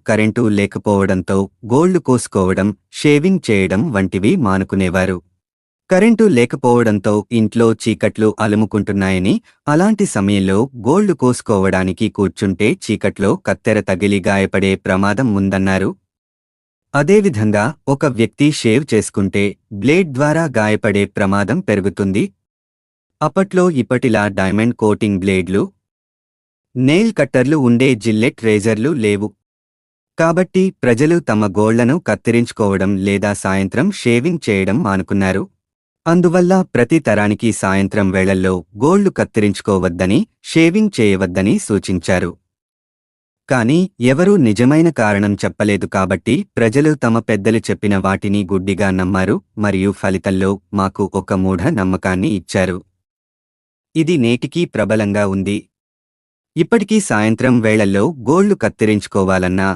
Current లేకపోవడంతో గోళ్లు కోసుకోవడం, shaving చేయడం వంటివి మానుకునేవారు. కరెంటు లేకపోవడంతో ఇంట్లో చీకట్లు అలుముకుంటున్నాయని, అలాంటి సమయంలో గోళ్లు కోసుకోవడానికి కూర్చుంటే చీకట్లో కత్తెర తగిలి గాయపడే ప్రమాదం ఉందన్నారు. అదేవిధంగా ఒక వ్యక్తి షేవ్ చేసుకుంటే బ్లేడ్ ద్వారా గాయపడే ప్రమాదం పెరుగుతుంది. అప్పట్లో ఇప్పటిలా డైమండ్ కోటింగ్ బ్లేడ్లు, నెయిల్ కట్టర్లు ఉండే జిల్లెట్ రేజర్లు లేవు. కాబట్టి ప్రజలు తమ గోళ్లను కత్తిరించుకోవడం లేదా సాయంత్రం షేవింగ్ చేయడం మానుకున్నారు. అందువల్ల ప్రతి తరానికి సాయంత్రం వేళల్లో గోళ్లు కత్తిరించుకోవద్దని, షేవింగ్ చేయవద్దని సూచించారు. కానీ ఎవరూ నిజమైన కారణం చెప్పలేదు కాబట్టి ప్రజలు తమ పెద్దలు చెప్పిన వాటిని గుడ్డిగా నమ్మారు మరియు ఫలితంలో మాకు ఒక మూఢ నమ్మకాన్ని ఇచ్చారు. ఇది నేటికీ ప్రబలంగా ఉంది. ఇప్పటికీ సాయంత్రం వేళల్లో గోళ్లు కత్తిరించుకోవాలన్నా